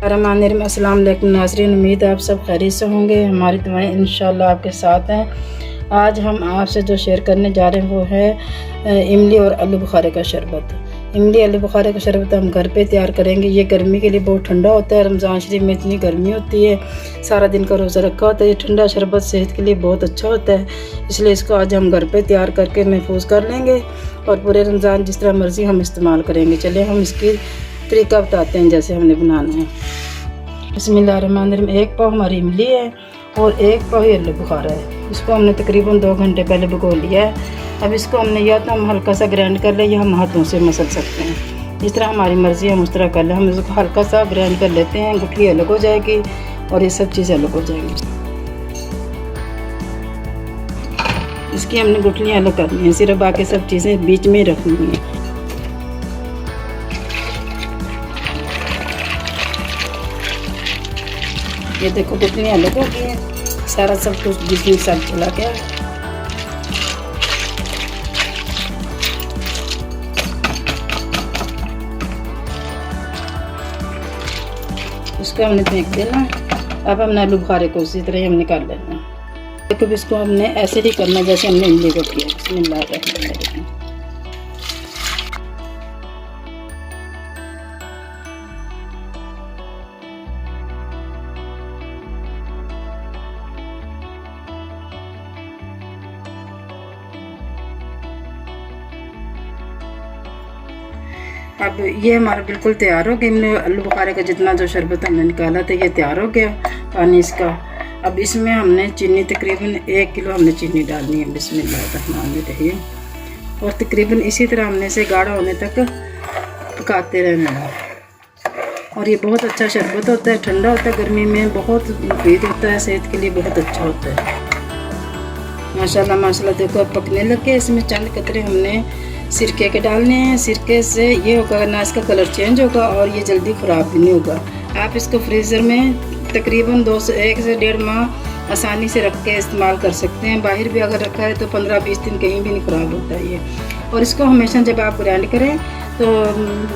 रहमानिर्रहीम। अस्सलाम वालेकुम नाज़रीन, उम्मीद है आप सब खैरियत से होंगे। हमारी दुआएं इंशाल्लाह आपके साथ हैं। आज हम आपसे जो शेयर करने जा रहे हैं वो है इमली और आलू बुखारे का शरबत। इमली आलू बुखारे का शरबत हम घर पे तैयार करेंगे। ये गर्मी के लिए बहुत ठंडा होता है। रमज़ान शरीफ में इतनी गर्मी होती है, सारा दिन का रोज़ा रखा होता है। ये ठंडा शरबत सेहत के लिए बहुत अच्छा होता है, इसलिए इसको आज हम घर पे तैयार करके महफूज कर लेंगे और पूरे रमज़ान जिस तरह मर्ज़ी हम इस्तेमाल करेंगे। चलिए हम इसकी तरीका बताते हैं जैसे हमने बनाना है। बिस्मिल्लाहिर्रहमानिर्रहीम। 1 पाव हमारी इमली है और 1 पाव आलू बुखारा है। इसको हमने तकरीबन 2 घंटे पहले भिगो लिया है। अब इसको हमने या तो हम हल्का सा ग्राइंड कर ले या हम हाथों से मसल सकते हैं, जिस तरह हमारी मर्ज़ी हम उस तरह कर लें। हम इसको हल्का सा ग्राइंड कर लेते हैं, गुठली अलग हो जाएगी और ये सब चीज़ें अलग हो जाएंगी। इसकी हमने गुठलियाँ अलग करनी है, सिर्फ बाकी सब चीज़ें बीच में रखनी है। ये देखो गुठलियाँ अलग हो गई हैं, सारा सब कुछ जिसमें सब चला गया। इसको हमने फेंक देना। अब हमने आलू बुखारे को उसी तरह हम निकाल लेना। देखो इसको हमने ऐसे ही करना जैसे हमने इमली को किया। बिस्मिल्लाहिर्रहमानिर्रहीम। अब ये हमारा बिल्कुल तैयार हो गया। हमने आलू बुखारे का जितना जो शरबत हमने निकाला था ये तैयार हो गया पानी इसका। अब इसमें हमने चीनी तकरीबन 1 किलो हमने चीनी डालनी है। बिस्मिल्लाहिर्रहमानिर्रहीम। और तकरीबन इसी तरह हमने इसे गाढ़ा होने तक पकाते रहना है। और ये बहुत अच्छा शरबत होता है, ठंडा होता है, गर्मी में बहुत मुफीद होता है, सेहत के लिए बहुत अच्छा होता है। माशाल्लाह माशाल्लाह। देखो अब पकने लगे। इसमें चंद कतरे हमने सिरके के डालने हैं। सिरके से ये होगा ना इसका कलर चेंज होगा और ये जल्दी ख़राब भी नहीं होगा। आप इसको फ्रीज़र में तकरीबन 1 से 1.5 माह आसानी से रख के इस्तेमाल कर सकते हैं। बाहर भी अगर रखा है तो 15-20 दिन कहीं भी नहीं ख़राब होता है ये। और इसको हमेशा जब आप ग्राइंड करें तो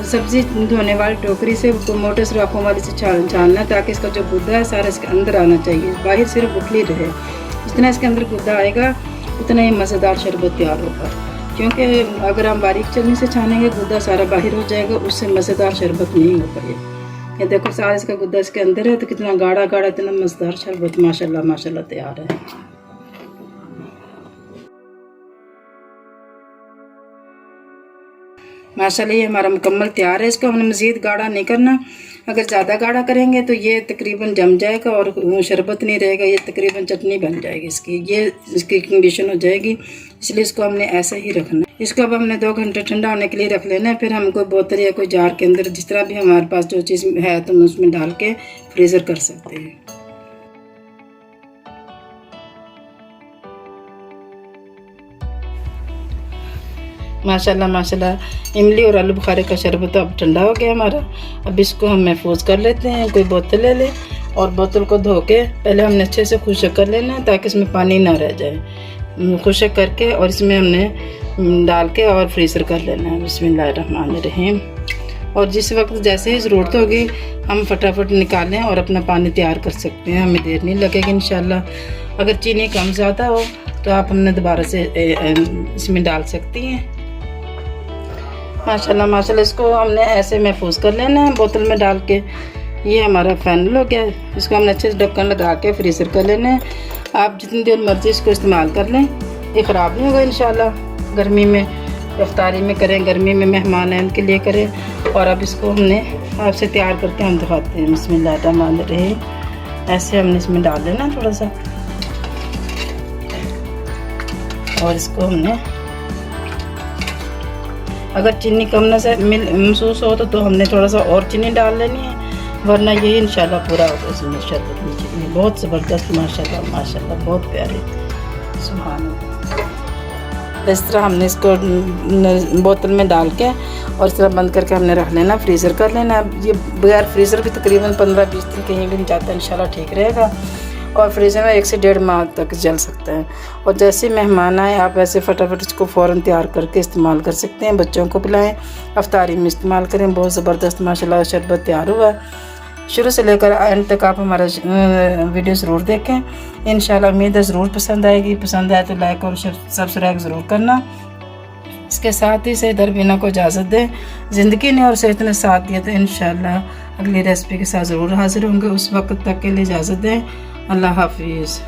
सब्ज़ी धोने वाली टोकरी से मोटे सुराखों वाली से छानना, ताकि इसका जो गुद्दा है सारा इसके अंदर आना चाहिए, बाहर सिर्फ गुठली रहे। जितना इसके अंदर गुद्दा आएगा उतना ही मज़ेदार शरबत तैयार होगा। क्योंकि अगर हम बारीक चलनी से छानेंगे गुद्दा सारा बाहर हो जाएगा, उससे मज़ेदार शरबत नहीं होगा। ये देखो सारा इसका गुद्दा इसके अंदर है, तो कितना गाढ़ा गाढ़ा, इतना मज़ेदार शरबत माशाल्लाह माशाल्लाह तैयार है। माशाल्लाह ये हमारा मुकम्मल तैयार है। इसको हमने मज़ीद गाढ़ा नहीं करना। अगर ज़्यादा गाढ़ा करेंगे तो ये तकरीबन जम जाएगा और शरबत नहीं रहेगा, ये तकरीबन चटनी बन जाएगी इसकी, ये इसकी कंडीशन हो जाएगी। इसलिए इसको हमने ऐसा ही रखना है। इसको अब हमने 2 घंटे ठंडा होने के लिए रख लेना है। फिर हम कोई बोतल या कोई जार के अंदर, जिस तरह भी हमारे पास जो चीज़ है तो हम उसमें डाल के फ्रीज़र कर सकते हैं। माशाल्लाह माशाल्लाह। इमली और आलू बुखारे का शरबत अब ठंडा हो गया हमारा। अब इसको हम महफूज कर लेते हैं। कोई बोतल ले ले और बोतल को धो के पहले हमने अच्छे से खुशक कर लेना है, ताकि इसमें पानी ना रह जाए। खुशक करके और इसमें हमने डाल के और फ्रीज़र कर लेना है। बिस्मिल्लाहिर्रहमानिर्रहीम। और जिस वक्त जैसे ही ज़रूरत होगी हम फटाफट निकालें और अपना पानी तैयार कर सकते हैं, हमें देर नहीं लगेगी इंशाल्लाह। अगर चीनी कम ज़्यादा हो तो आप हमने दोबारा से इसमें डाल सकती हैं। माशाल्लाह माशाल्लाह। इसको हमने ऐसे महफूज कर लेना है बोतल में डाल के। ये हमारा फाइनल हो गया है। इसको हमने अच्छे से ढक्कन लगा के फ्रीज़र कर लेना है। आप जितनी देर मर्ज़ी इसको इस्तेमाल कर लें, ये ख़राब नहीं होगा इंशाल्लाह। गर्मी में इफ्तारी में करें, गर्मी में मेहमान हैं उनके लिए करें। और अब इसको हमने आपसे तैयार करके हम दिखाते हैं। बिस्मिल्लाहिर्रहमानिर्रहीम। ऐसे हमने इसमें डाल देना थोड़ा सा और इसको हमने, अगर चीनी कम न से महसूस हो तो हमने थोड़ा सा और चीनी डाल लेनी है, वरना यही इंशाल्लाह पूरा होगा इसमें शरबत में चीनी। बहुत ज़बरदस्त माशाल्लाह माशाल्लाह, बहुत प्यारी, सुभान अल्लाह। इस तरह हमने इसको बोतल में डाल के और इस तरह बंद करके हमने रख लेना, फ्रीज़र कर लेना। ये बगैर फ्रीज़र भी तकरीबन 15-20 दिन कहीं भी नहीं जाता, इंशाल्लाह ठीक रहेगा। और फ्रीज़र में 1 से 1.5 माह तक जल सकता है। और जैसे मेहमान आए आप ऐसे फटाफट इसको फ़ौरन तैयार करके इस्तेमाल कर सकते हैं। बच्चों को पिलाएं, अफ्तारी में इस्तेमाल करें। बहुत ज़बरदस्त माशाल्लाह शरबत तैयार हुआ है। शुरू से लेकर एंड तक आप हमारा वीडियो ज़रूर देखें। इंशाल्लाह उम्मीद है ज़रूर पसंद आएगी। पसंद आए तो लाइक और सब्सक्राइब ज़रूर करना। इसके साथ ही सईद अरबीना को इजाज़त दें। ज़िंदगी ने और सेहत ने साथ दिया तो इंशाल्लाह अगली रेसिपी के साथ ज़रूर हाजिर होंगे। उस वक्त तक के लिए इजाज़त दें। अल्लाह हाफिज़।